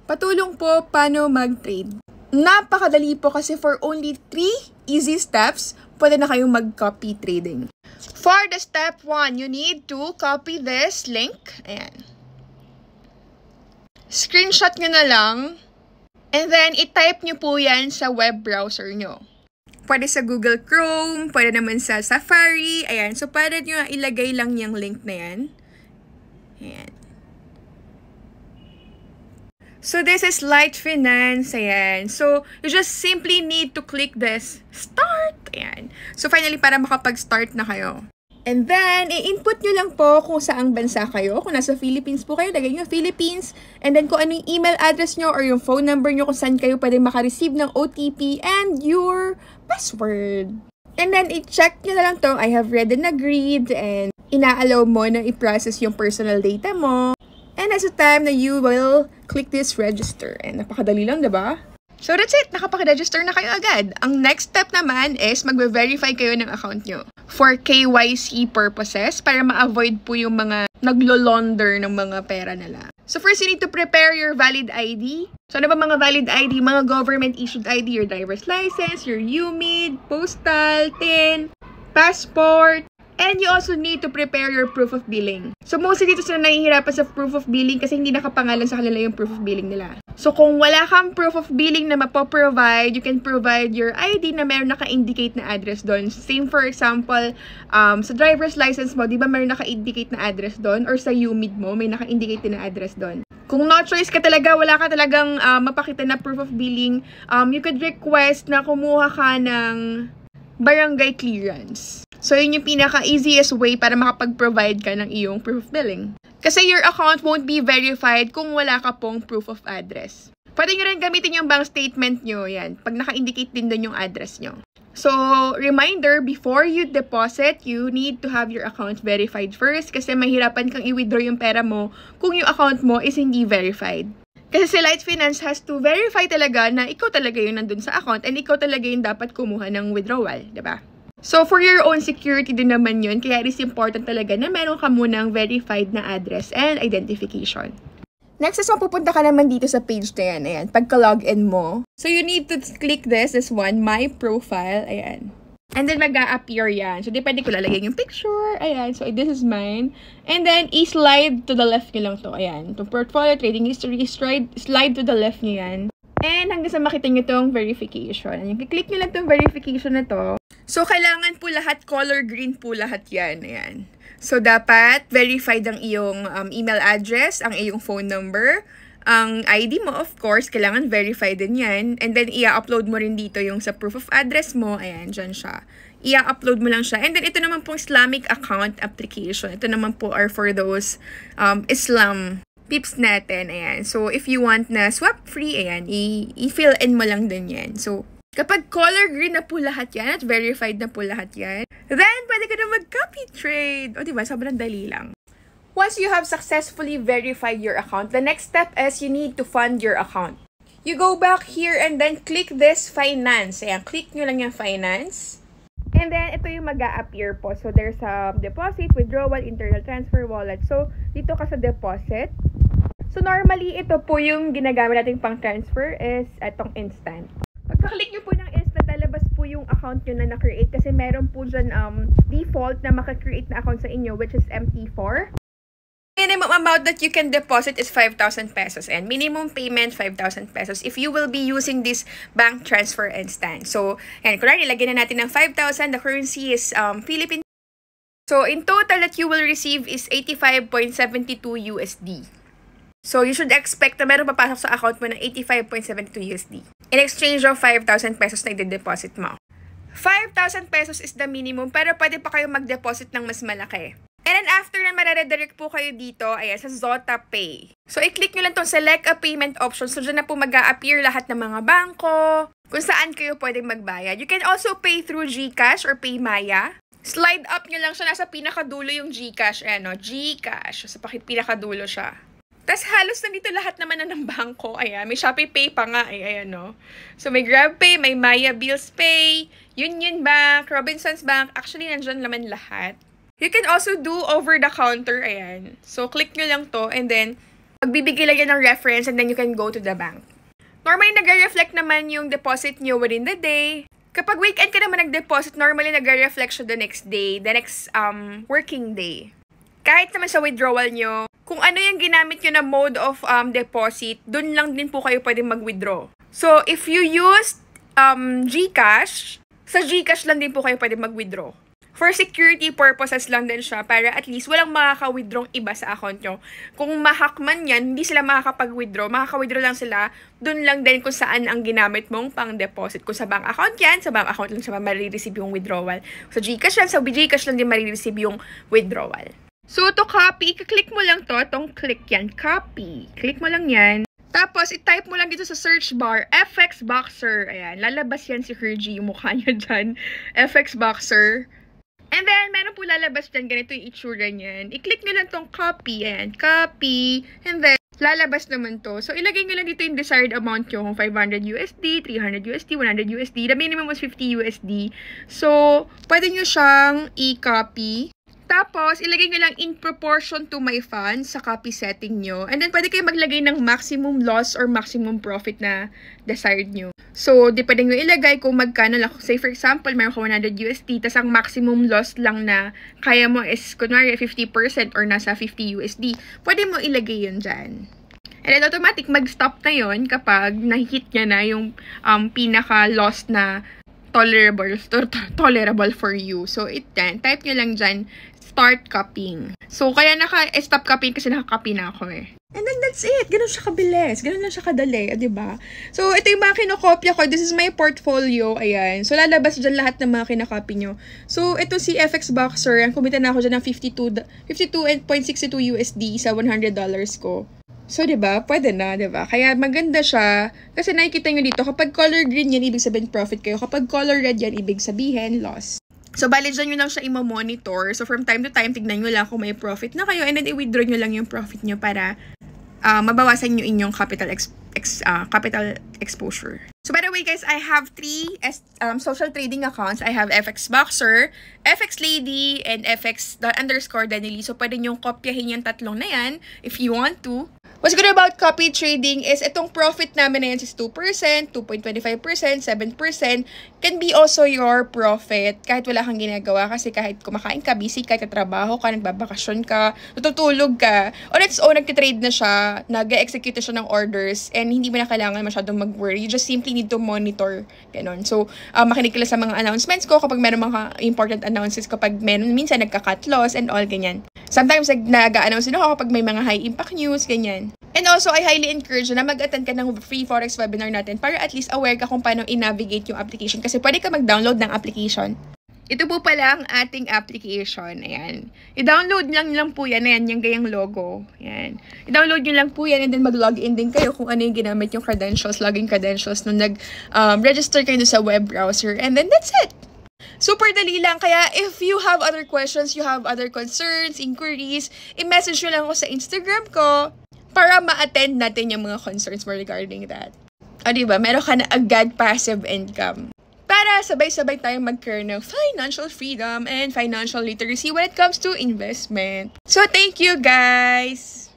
Patulong po paano mag-trade. Napakadali po kasi for only 3 easy steps, pwede na kayong mag-copy trading. For the step 1, you need to copy this link. Ayan. Screenshot nyo na lang. And then, i-type nyo po yan sa web browser nyo. Pwede sa Google Chrome, pwede naman sa Safari. Ayan. So, pwede nyo ilagay lang yung link na yan. Ayan. So, this is Light Finance. Ayan. So, you just simply need to click this Start. Ayan. So, finally, para makapag-start na kayo. And then, i-input nyo lang po kung saang bansa kayo. Kung nasa Philippines po kayo, lagay nyo Philippines. And then, kung ano yung email address nyo or yung phone number nyo kung saan kayo pwede makareceive ng OTP and your password. And then, i-check nyo na lang to. I have read and agreed. And ina-allow mo na i-process yung personal data mo. And that's the time na you will click this register. And napakadali lang, diba? So that's it. Nakapag-register na kayo agad. Ang next step naman is mag-verify kayo ng account nyo for KYC purposes para ma-avoid po yung mga naglo-launder ng mga pera nila. So first, you need to prepare your valid ID. So ano ba mga valid ID? Mga government-issued ID, your driver's license, your UMID, postal, TIN, passport, and you also need to prepare your proof of billing. So mostly dito sila nahihirapan sa proof of billing kasi hindi nakapangalan sa kanila yung proof of billing nila. So kung wala kang proof of billing na mapoprovide, you can provide your ID na meron naka-indicate na address doon. Same for example, sa driver's license mo, di ba meron naka-indicate na address doon? Or sa UMID mo, may naka-indicate na address doon. Kung no choice ka talaga, wala ka talagang mapakita na proof of billing, you could request na kumuha ka ng barangay clearance. So, yun yung pinaka-easiest way para makapag-provide ka ng iyong proof of billing. Kasi your account won't be verified kung wala ka pong proof of address. Pwede nyo rin gamitin yung bank statement nyo, yan, pag naka-indicate din doon yung address nyo. So, reminder, before you deposit, you need to have your account verified first kasi mahirapan kang i-withdraw yung pera mo kung yung account mo is hindi verified. Kasi si Light Finance has to verify talaga na ikaw talaga yung nandun sa account and ikaw talaga yung dapat kumuha ng withdrawal, diba? So, for your own security din naman yun, kaya it is important talaga na meron ka munang verified na address and identification. Next is mapupunta ka naman dito sa page na yan, ayan, pagka-login mo. So, you need to click this one, My Profile, ayan. And then, mag-a-appear yan. So, depende ko lalagyan yung picture, ayan. So, this is mine. And then, i-slide to the left nyo lang to, ayan. To portfolio, trading history, slide to the left nyo yan. And hanggang sa makita nyo itong verification. Ayan, click nyo lang itong verification na to. So, kailangan po lahat, color green po lahat yan. Ayan. So, dapat verified ang iyong email address, ang iyong phone number, ang ID mo, of course, kailangan verified din yan. And then, i-upload mo rin dito yung sa proof of address mo. Ayan, dyan siya. I-upload mo lang siya. And then, ito naman po Islamic account application. Ito naman po are for those Islam pips natin. Ayan. So, if you want na swap-free, ayan, i-fill in mo lang din yan. So, kapag color green na po lahat yan at verified na po lahat yan, then pwede ka na mag-copy trade. O diba, sobrang dali lang. Once you have successfully verified your account, the next step is you need to fund your account. You go back here and then click this finance. Ayan, click nyo lang yung finance. And then, ito yung mag-a-appear po. So, there's a deposit, withdrawal, internal transfer, wallet. So, dito ka sa deposit. So, normally, ito po yung ginagamit natin pang transfer is itong instant. Pagka-click nyo po ng instant, lalabas po yung account nyo na na-create kasi meron po dyan default na maka-create na account sa inyo which is MT4. Minimum amount that you can deposit is 5,000 pesos and minimum payment 5,000 pesos if you will be using this bank transfer instant. So, yan, kunwari, nilagyan na natin ng 5,000. The currency is Philippine. So, in total that you will receive is 85.72 USD. So, you should expect na meron papasok sa account mo ng 85.72 USD. In exchange of 5,000 pesos na i-deposit mo. 5,000 pesos is the minimum pero pwede pa kayo mag-deposit ng mas malaki. And then after na mararedirect po kayo dito, ayan, sa Zota Pay. So, i-click nyo lang itong select a payment option. So, dyan na po mag-a-appear lahat ng mga bangko, kung saan kayo pwedeng magbayad. You can also pay through GCash or PayMaya. Slide up nyo lang siya. Nasa pinakadulo yung GCash. Ayan, no? GCash. So, pinakadulo siya. Tapos, halos nandito lahat naman na ng bangko. Ayan, may Shopee Pay pa nga. Ayan, no? So, may GrabPay, may Maya Bills Pay, Union Bank, Robinsons Bank. Actually, nandyan naman lahat. You can also do over the counter, ayan. So, click nyo lang to and then Magbibigay lang yan ng reference and then you can go to the bank. Normally, nag-reflect naman yung deposit nyo within the day. Kapag weekend ka naman nag-deposit, normally nag-reflect siya the next day, the next working day. Kahit naman sa withdrawal nyo, kung ano yung ginamit nyo na mode of deposit, dun lang din po kayo pwede mag-withdraw. So, if you used GCash, sa GCash lang din po kayo pwede mag-withdraw. For security purposes lang din siya para at least walang makaka-withdraw iba sa account nyo. Kung ma-hack man yan, hindi sila makakapag-withdraw. Makaka-withdraw lang sila dun lang din kung saan ang ginamit mong pang-deposit. Kung sa bank account yan, sa bank account lang siya marireceive yung withdrawal. Sa GCash yan, sa GCash lang din marireceive yung withdrawal. So, to copy, i-click mo lang to. Itong click yan. Copy. Click mo lang yan. Tapos, i-type mo lang dito sa search bar, FX Boxer. Ayan, lalabas yan si Hergy, yung mukha niya dyan. FX Boxer. And then, meron po lalabas dyan, ganito yung itsura niyan. I-click nyo lang tong copy, ayan, copy, and then, lalabas naman to. So, ilagay nyo lang dito yung desired amount nyo, kung 500 USD, 300 USD, 100 USD, the minimum was 50 USD. So, pwede nyo siyang i-copy. Tapos, ilagay nyo lang in proportion to my funds sa copy setting nyo. And then, pwede kayo maglagay ng maximum loss or maximum profit na desired nyo. So, di pwede nyo ilagay kung magkano lang. Say, for example, meron ka 100 USD, tas ang maximum loss lang na kaya mo is, kunwari, 50% or nasa 50 USD. Pwede mo ilagay yun dyan. And then, automatic, mag-stop na yun kapag nahihit niya na yung pinaka-loss na tolerable for you. So, type nyo lang dyan, start copying. So, kaya naka-stop copying kasi naka-copy na ako eh. And then, that's it. Ganun siya kabilis. Ganun lang siya kadali. Diba? So, ito yung mga kinokopya ko. This is my portfolio. Ayan. So, lalabas dyan lahat ng mga kinakopy nyo. So, ito si FX Boxer. Ang kumita na ako dyan ng 52.62 USD sa $100 ko. So, diba? Pwede na, diba? Kaya maganda siya. Kasi nakikita nyo dito, kapag color green yan, ibig sabihin profit kayo. Kapag color red yan, ibig sabihin loss. So, bali dyan nyo lang siya i-monitor. So, from time to time, tignan nyo lang kung may profit na kayo. And then, i-withdraw nyo lang yung profit nyo para mabawasan nyo inyong capital exposure. So, by the way, guys, I have 3 social trading accounts. I have FX Boxer, FX Lady, and FX_Danily. So, pwede nyo kopyahin yung tatlong na yan if you want to. What's good about copy trading is itong profit namin na yan is 2%, 2.25%, 7%, can be also your profit kahit wala kang ginagawa kasi kahit kumakain ka, busy ka, katrabaho ka, nagbabakasyon ka, natutulog ka, on its own, nagtitrade na siya, nag-execute na siya ng orders, and hindi mo na kailangan masyadong mag-worry. You just simply need to monitor. Ganon. So, makinig ka sa mga announcements ko kapag meron mga important announcements, kapag meron minsan nagka-cut loss and all, ganyan. Sometimes, nag-a-announce din ako kapag may mga high-impact news, ganyan. And also, I highly encourage na mag-attend ka ng free Forex webinar natin para at least aware ka kung paano i-navigate yung application. Kasi pwede ka mag-download ng application. Ito po pala ang ating application. Ayan. I-download lang po yan. Ayan, yung gayang logo. Ayan. I-download nyo lang po yan and then mag-login din kayo kung ano yung ginamit yung credentials, login credentials nung nag-register kayo sa web browser. And then that's it. Super dali lang. Kaya if you have other questions, you have other concerns, inquiries, i-message nyo lang ako sa Instagram ko para ma-attend natin yung mga concerns mo regarding that. O diba, meron ka na agad passive income. Para sabay-sabay tayong magkaroon ng financial freedom and financial literacy when it comes to investment. So, thank you guys!